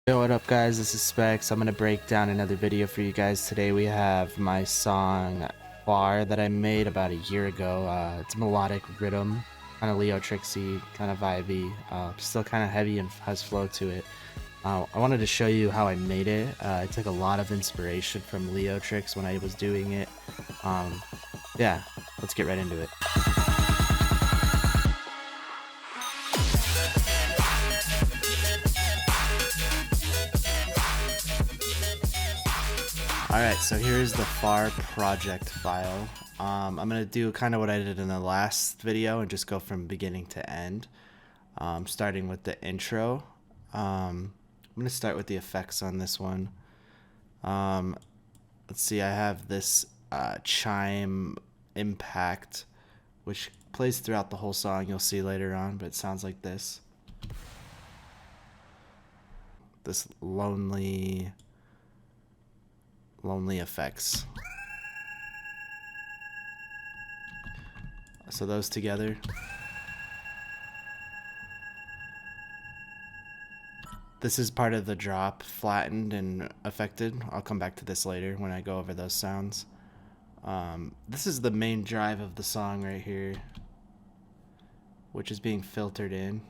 Yo, what up guys, this is Spexx. I'm going to break down another video for you guys. Today we have my song Bar that I made about a year ago. It's melodic Riddim, kind of Leo Trixie, kind of vibey, still kind of heavy and has flow to it. I wanted to show you how I made it. I took a lot of inspiration from Leo Trix when I was doing it. Yeah, let's get right into it. Alright, so here's the FAR project file. I'm going to do kind of what I did in the last video and just go from beginning to end, starting with the intro. I'm going to start with the effects on this one. Let's see, I have this chime impact, which plays throughout the whole song, you'll see later on, but it sounds like this. This lonely effects. So those together. This is part of the drop, flattened and affected. I'll come back to this later when I go over those sounds. This is the main drive of the song right here, which is being filtered in.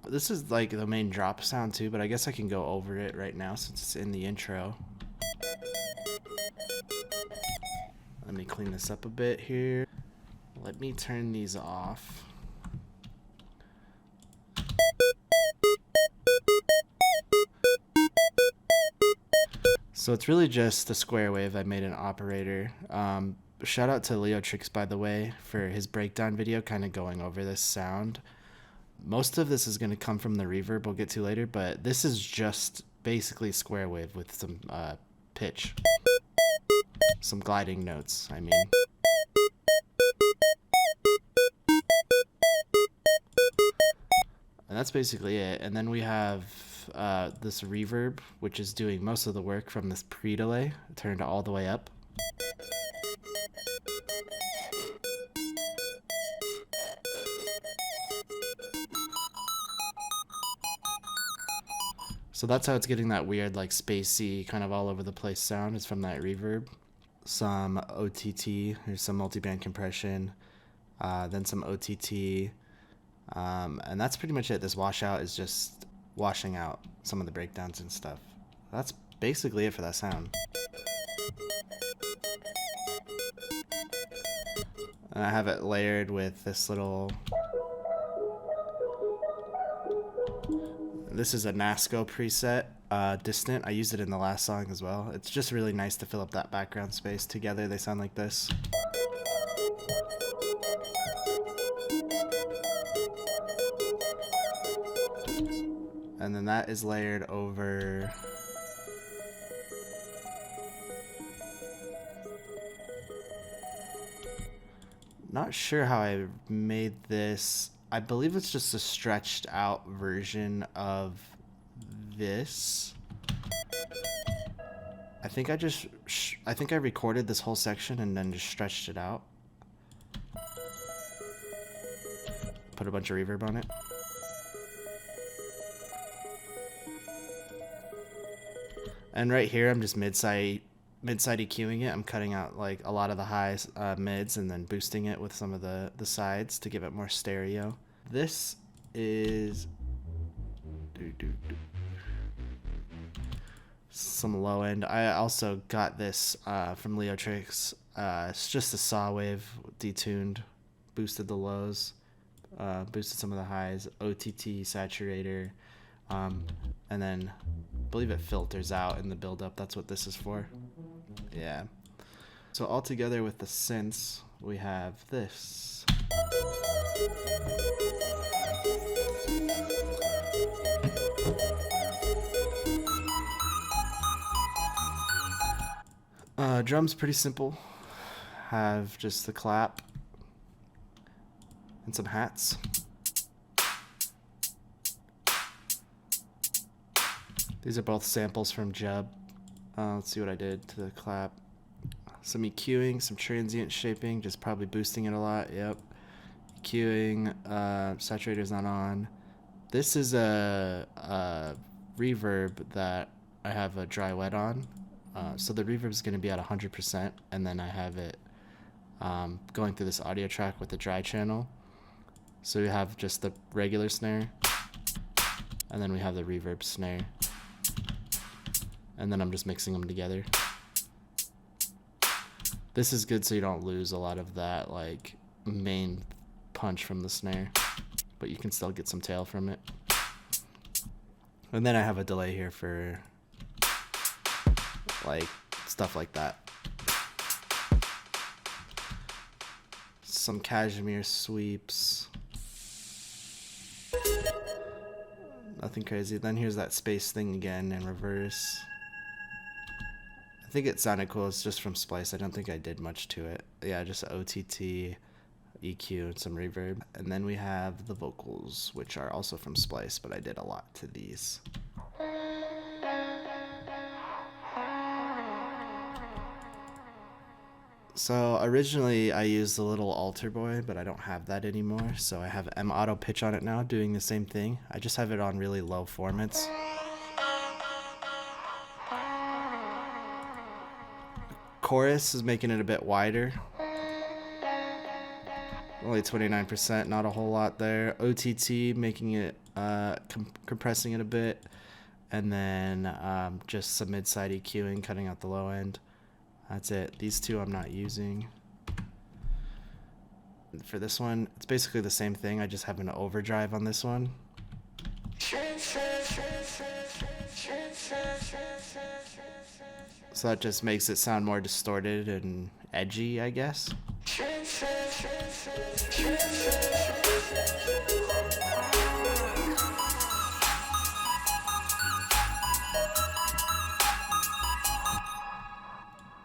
This is like the main drop sound too, but I guess I can go over it right now since it's in the intro. Let me clean this up a bit here. Let me turn these off. So it's really just a square wave. I made an operator. Shout out to Leo Trix, by the way, for his breakdown video kind of going over this sound. Most of this is going to come from the reverb we'll get to later, but this is just basically square wave with some pitch. Some gliding notes, I mean. And that's basically it. And then we have this reverb, which is doing most of the work from this pre-delay, turned all the way up. So that's how it's getting that weird, like, spacey, kind of all over the place sound, is from that reverb. Some OTT, there's some multiband compression, then some OTT, and that's pretty much it. This washout is just washing out some of the breakdowns and stuff. That's basically it for that sound. And I have it layered with this little... This is a NASCO preset, Distant. I used it in the last song as well. It's just really nice to fill up that background space. Together they sound like this. And then that is layered over... Not sure how I made this. I believe it's just a stretched out version of this. I think I recorded this whole section and then just stretched it out. Put a bunch of reverb on it. And right here I'm just mid-side EQing it. I'm cutting out like a lot of the highs, mids, and then boosting it with some of the sides to give it more stereo. This is some low end. I also got this from Leo Trix. It's just a saw wave, detuned, boosted the lows, boosted some of the highs, OTT saturator, and then I believe it filters out in the build-up. That's what this is for. Yeah. So all together with the synths, we have this. Drums pretty simple. Have just the clap and some hats. These are both samples from Jub. Let's see what I did to the clap. some EQing, some transient shaping, just probably boosting it a lot. Yep. EQing, saturator's not on. This is a reverb that I have a dry wet on. So the reverb is going to be at 100%, and then I have it going through this audio track with the dry channel. So we have just the regular snare, and then we have the reverb snare, and then I'm just mixing them together. This is good so you don't lose a lot of that like main punch from the snare, but you can still get some tail from it. And then I have a delay here for like stuff like that. Some cashmere sweeps. Nothing crazy. Then here's that space thing again in reverse. I think it sounded cool. It's just from Splice. I don't think I did much to it. Yeah, just OTT, EQ, and some reverb. And then we have the vocals, which are also from Splice, but I did a lot to these. So originally I used the little altar boy, but I don't have that anymore. So I have M auto pitch on it now, doing the same thing. I just have it on really low formats. Chorus is making it a bit wider. Only 29%, not a whole lot there. OTT making it, compressing it a bit. And then just some mid-side EQing, cutting out the low end. That's it. These two I'm not using. For this one, it's basically the same thing. I just have an overdrive on this one. So that just makes it sound more distorted and edgy, I guess.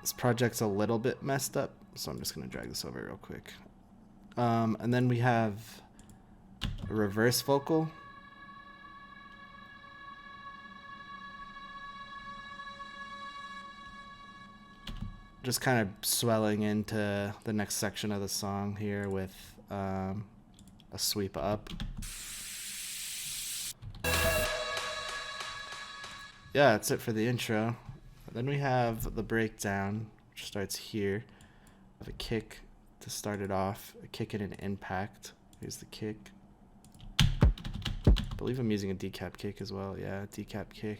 This project's a little bit messed up, so I'm just gonna drag this over real quick. And then we have a reverse vocal. Just kind of swelling into the next section of the song here with a sweep up. Yeah, that's it for the intro. Then we have the breakdown, which starts here. I have a kick to start it off, a kick and an impact. Here's the kick. I believe I'm using a decap kick as well. Yeah, decap kick.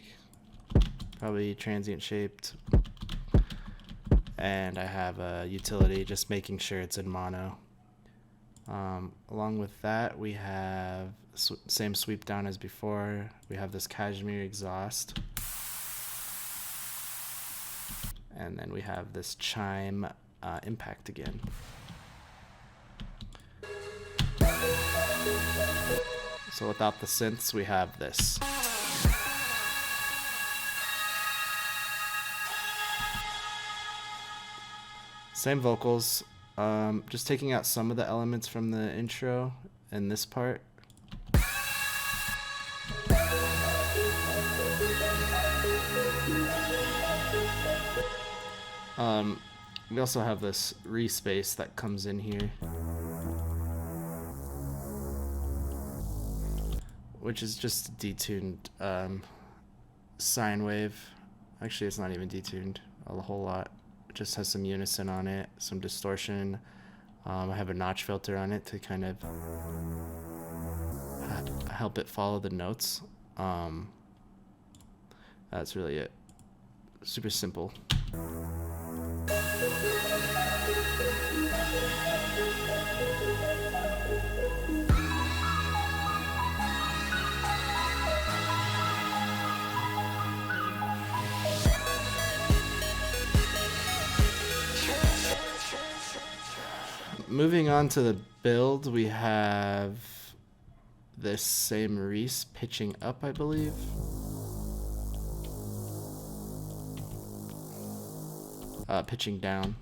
Probably transient shaped. And I have a utility, just making sure it's in mono. Along with that, we have same sweep down as before. We have this cashmere exhaust. And then we have this chime impact again. So without the synths, we have this. Same vocals, just taking out some of the elements from the intro and this part. We also have this reese bass that comes in here, which is just a detuned sine wave. Actually, it's not even detuned a whole lot. It just has some unison on it, some distortion. I have a notch filter on it to kind of help it follow the notes. That's really it. Super simple. Moving on to the build, we have this same reese pitching up, I believe. Pitching down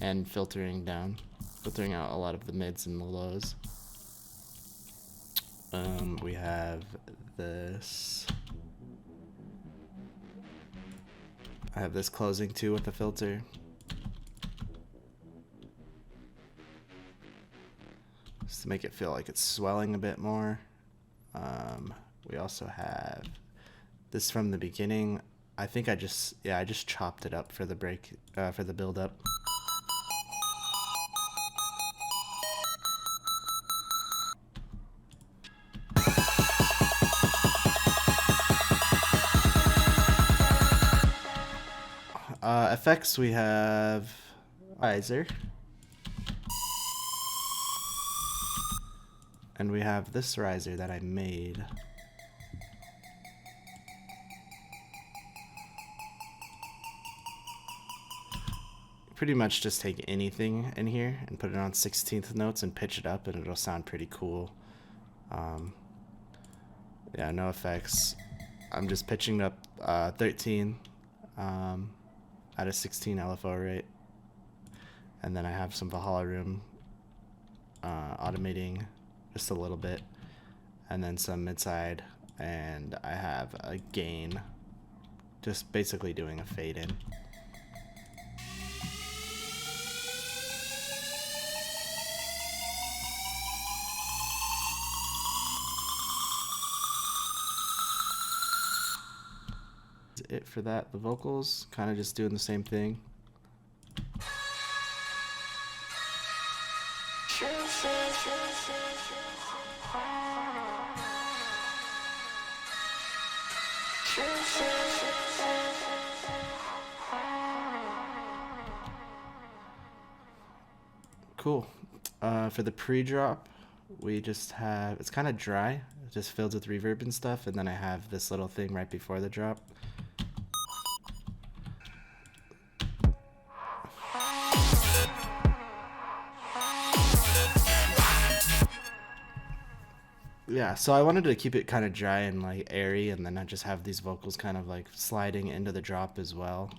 and filtering down, filtering out a lot of the mids and the lows. We have this. I have this closing too with the filter. Just to make it feel like it's swelling a bit more. We also have this from the beginning. I think I just chopped it up for the break, for the build up. Effects, we have riser. And we have this riser that I made. Pretty much just take anything in here and put it on 16th notes and pitch it up and it'll sound pretty cool. Yeah, no effects. I'm just pitching up 13 at a 16 LFO rate. And then I have some Valhalla room automating just a little bit, and then some mid-side, and I have a gain, just basically doing a fade in. That's it for that. The vocals, kind of just doing the same thing. Cool. For the pre-drop, we just have, it's kind of dry. It just filled with reverb and stuff, and then I have this little thing right before the drop. Yeah, so I wanted to keep it kind of dry and like airy, and then I just have these vocals kind of like sliding into the drop as well.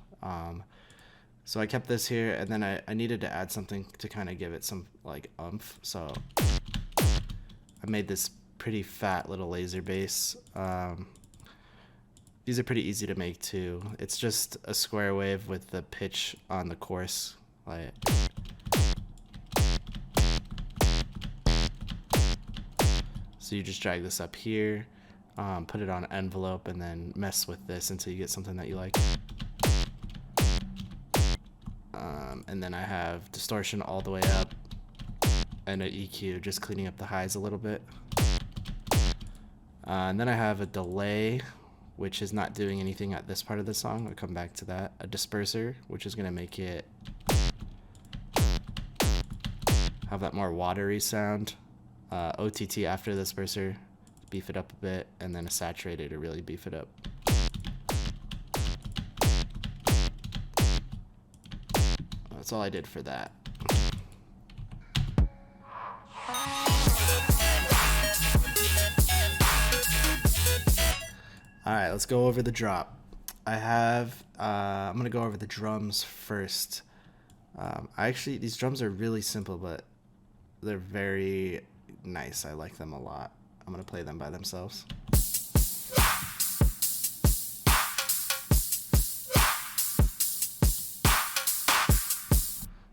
So I kept this here, and then I needed to add something to kind of give it some like oomph. So I made this pretty fat little laser bass. These are pretty easy to make too. It's just a square wave with the pitch on the chorus, like. So you just drag this up here, put it on an envelope, and then mess with this until you get something that you like. And then I have distortion all the way up, and an EQ, just cleaning up the highs a little bit. And then I have a delay, which is not doing anything at this part of the song. I'll come back to that. A disperser, which is going to make it have that more watery sound. OTT after the disperser, beef it up a bit, and then a saturator to really beef it up. That's all I did for that. Alright, let's go over the drop. I have, I'm going to go over the drums first. These drums are really simple, but they're very nice. I like them a lot. I'm going to play them by themselves.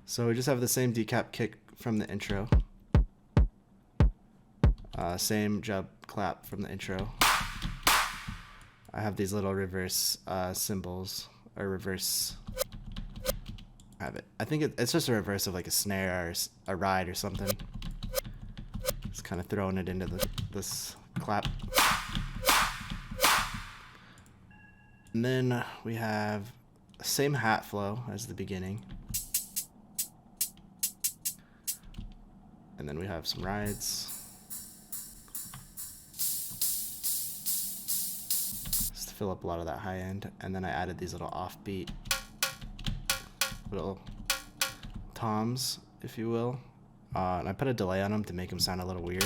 So we just have the same decap kick from the intro. Same jump clap from the intro. I have these little reverse cymbals, or reverse. I think it's just a reverse of like a snare or a ride or something. Just kind of throwing it into this clap. And then we have the same hat flow as the beginning. And then we have some rides. Just to fill up a lot of that high end. And then I added these little offbeat, little toms, if you will. And I put a delay on them to make them sound a little weird.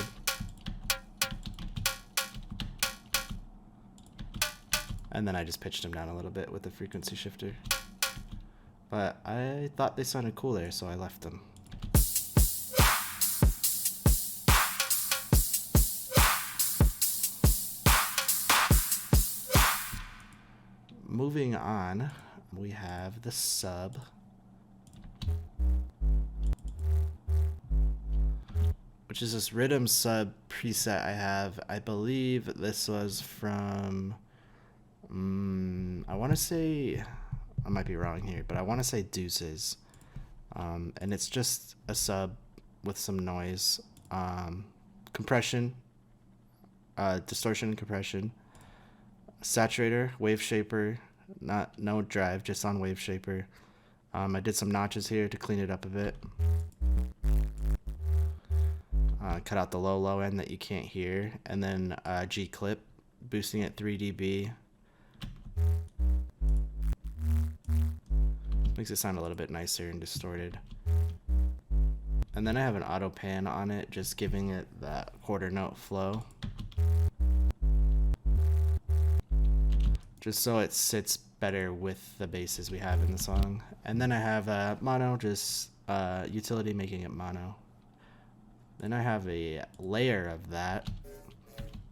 And then I just pitched them down a little bit with the frequency shifter. But I thought they sounded cool there, so I left them. Moving on, we have the sub. Which is this Riddim sub preset I have. I believe this was from, I want to say, I might be wrong here, but I want to say Deuces. And it's just a sub with some noise, compression, distortion and compression, saturator, wave shaper, no drive, just on wave shaper. I did some notches here to clean it up a bit. Cut out the low end that you can't hear, and then G clip, boosting it 3 dB. Makes it sound a little bit nicer and distorted. And then I have an auto pan on it, just giving it that quarter note flow, just so it sits better with the basses we have in the song. And then I have mono, just utility making it mono. Then I have a layer of that,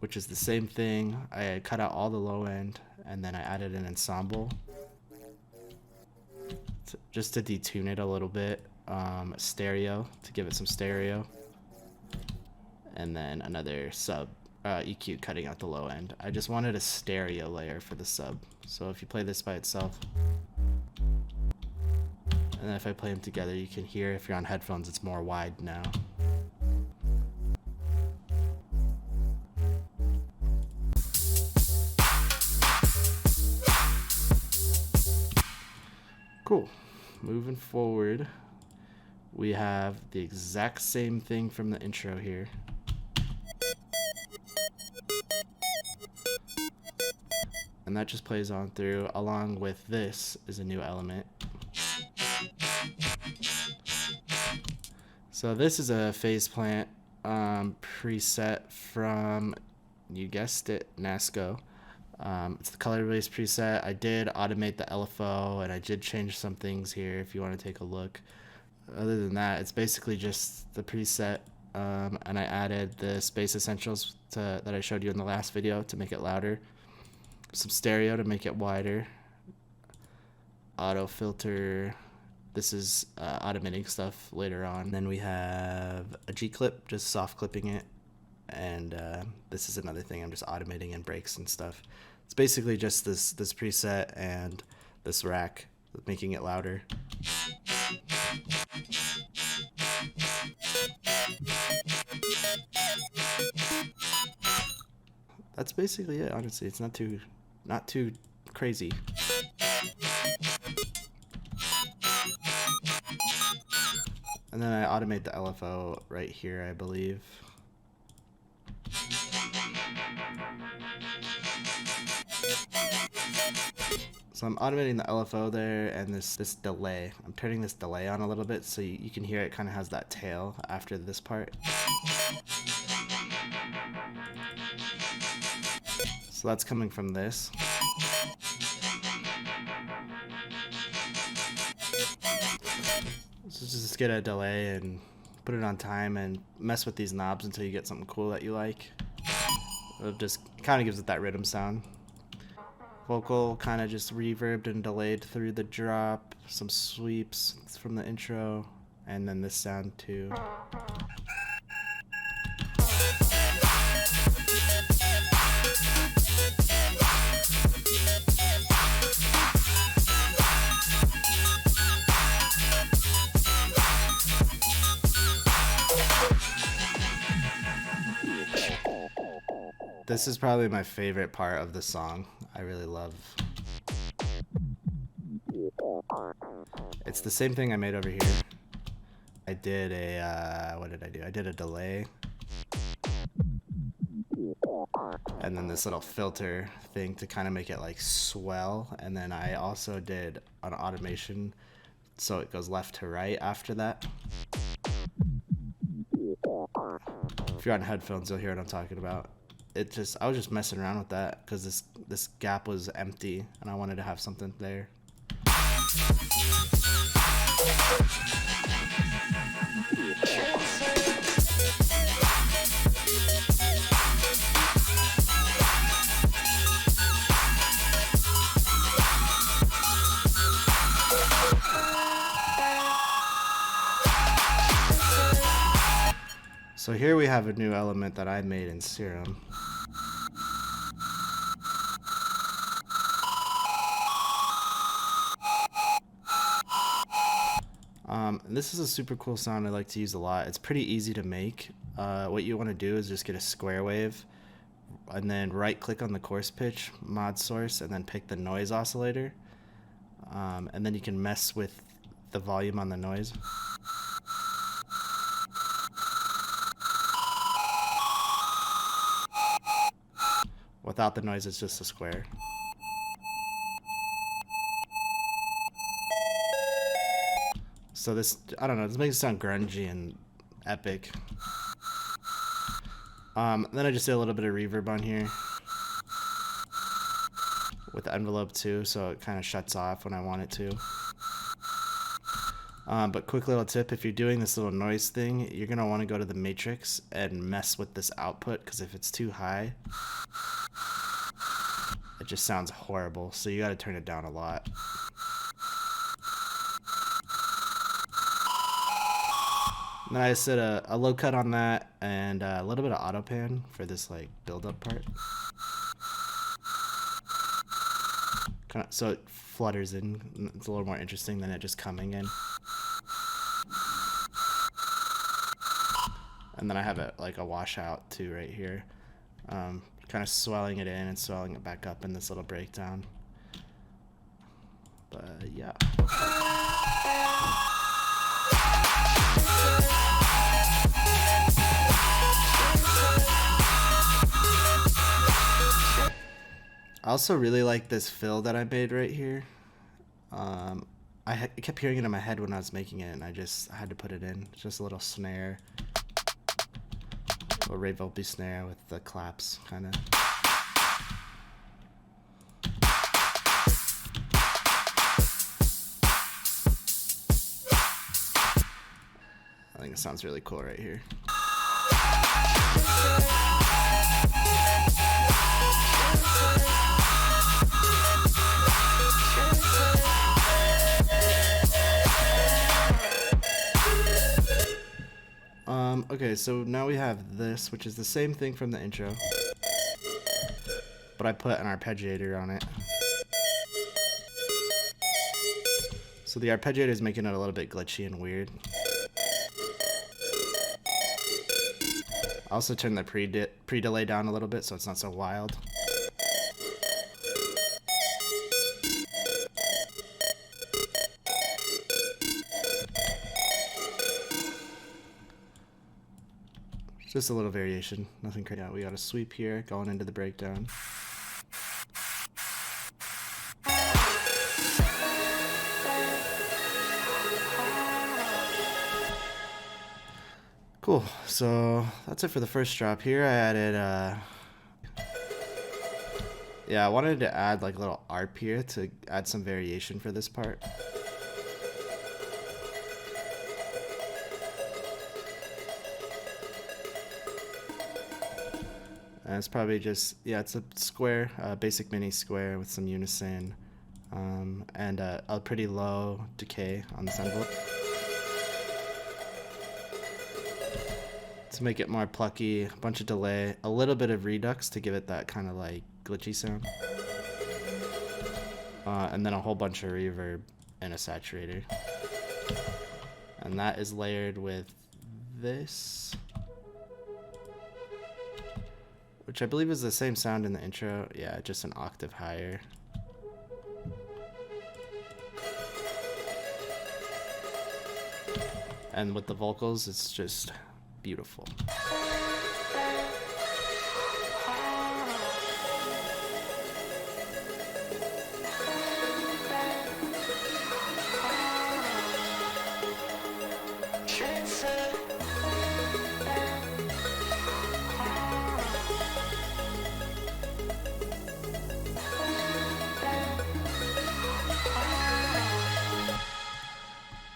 which is the same thing. I cut out all the low end, and then I added an ensemble just to detune it a little bit. Stereo, to give it some stereo. And then another sub EQ cutting out the low end. I just wanted a stereo layer for the sub. So if you play this by itself, and then if I play them together, you can hear, if you're on headphones, it's more wide now. Cool. Moving forward, we have the exact same thing from the intro here. And that just plays on through. Along with this is a new element. So this is a phase plant preset from, you guessed it, Nasco. It's the color-based preset. I did automate the LFO, and I did change some things here if you want to take a look. Other than that, it's basically just the preset, and I added the space essentials that I showed you in the last video to make it louder. Some stereo to make it wider. Auto filter. This is automating stuff later on. Then we have a G clip, just soft clipping it. And this is another thing I'm just automating in breaks and stuff. It's basically just this preset and this rack, making it louder. That's basically it, honestly. It's not too crazy. And then I automate the LFO right here, I believe. So I'm automating the LFO there, and this delay. I'm turning this delay on a little bit so you can hear it kind of has that tail after this part. So that's coming from this. So just get a delay and put it on time and mess with these knobs until you get something cool that you like. It just kind of gives it that rhythm sound. Vocal kind of just reverbed and delayed through the drop, some sweeps from the intro, and then this sound too. This is probably my favorite part of the song. I really love. It's the same thing I made over here. I did a, what did I do? I did a delay. And then this little filter thing to kind of make it like swell. And then I also did an automation so it goes left to right after that. If you're on headphones, you'll hear what I'm talking about. I was just messing around with that because this gap was empty and I wanted to have something there. So here we have a new element that I made in Serum. This is a super cool sound I like to use a lot. It's pretty easy to make. What you want to do is just get a square wave and then right click on the coarse pitch mod source and then pick the noise oscillator. And then you can mess with the volume on the noise. Without the noise, it's just a square. So this, I don't know, this makes it sound grungy and epic. Then I just did a little bit of reverb on here with the envelope too, so it kind of shuts off when I want it to. But quick little tip, if you're doing this little noise thing, you're gonna want to go to the matrix and mess with this output, because if it's too high, it just sounds horrible. So you gotta turn it down a lot. And then I just did a low cut on that and a little bit of auto pan for this like build up part. So it flutters in. It's a little more interesting than it just coming in. And then I have it like a washout too right here. Kind of swelling it in and swelling it back up in this little breakdown. But yeah. I also really like this fill that I made right here. I kept hearing it in my head when I was making it, and I had to put it in. It's just a little snare, a Ray Volpe snare with the claps, kind of. I think it sounds really cool right here. Okay, so now we have this, which is the same thing from the intro, but I put an arpeggiator on it. So the arpeggiator is making it a little bit glitchy and weird. I also turned the pre-delay down a little bit so it's not so wild. Just a little variation, nothing crazy. Yeah, we got a sweep here going into the breakdown. Cool, so that's it for the first drop here. I added, yeah, I wanted to add like a little ARP here to add some variation for this part. And it's probably just, yeah, it's a square, basic mini square with some unison, and a pretty low decay on this envelope. To make it more plucky, a bunch of delay, a little bit of redux to give it that kind of like glitchy sound. And then a whole bunch of reverb and a saturator. And that is layered with this, which I believe is the same sound in the intro. Yeah, just an octave higher. And with the vocals, it's just beautiful.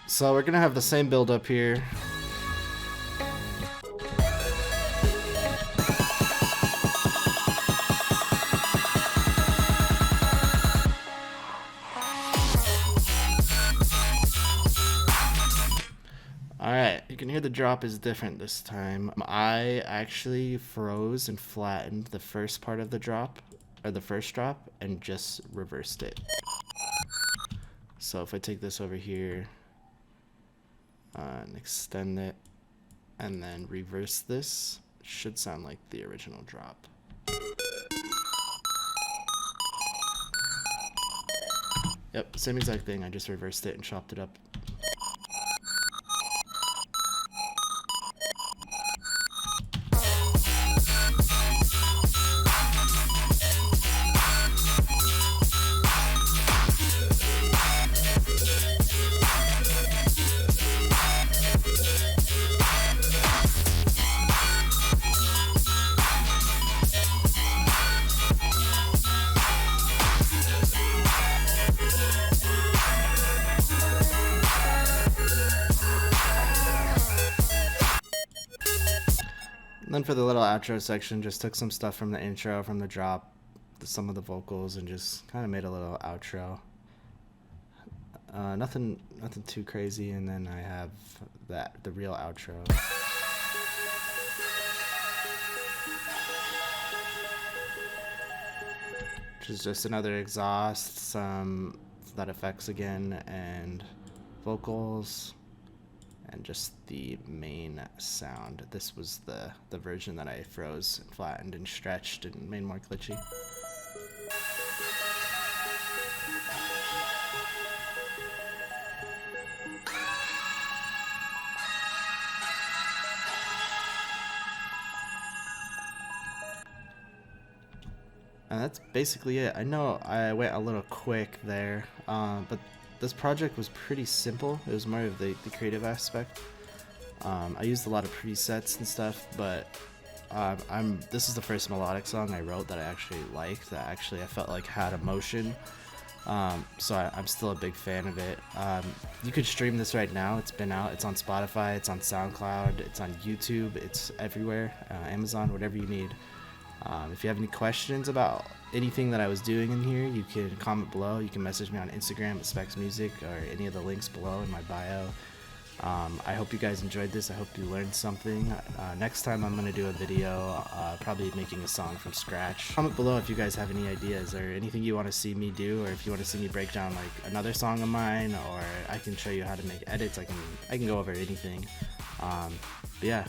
So we're gonna have the same build up here. Alright, you can hear Here the drop is different this time. I actually froze and flattened the first part of the drop, or the first drop, and just reversed it. So if I take this over here and extend it and then reverse this, it should sound like the original drop. Yep, same exact thing. I just reversed it and chopped it up. Then for the little outro section, just took some stuff from the intro, from the drop, some of the vocals, and just kind of made a little outro. Nothing too crazy, and then I have the real outro. Which is just another exhaust, some that effects again, and vocals. And just the main sound. This was the version that I froze and flattened and stretched and made more glitchy. And that's basically it. I know I went a little quick there, but this project was pretty simple. It was more of the creative aspect. I used a lot of presets and stuff, but this is the first melodic song I wrote that I actually liked, that actually I felt like had emotion. So I'm still a big fan of it. You could stream this right now. It's been out. It's on Spotify. It's on SoundCloud. It's on YouTube. It's everywhere. Amazon, whatever you need. If you have any questions about anything that I was doing in here, you can comment below. You can message me on Instagram at Spexx Music, or any of the links below in my bio. I hope you guys enjoyed this. I hope you learned something. Next time I'm going to do a video probably making a song from scratch. Comment below if you guys have any ideas or anything you want to see me do, or if you want to see me break down like another song of mine, or I can show you how to make edits. I can go over anything. But yeah.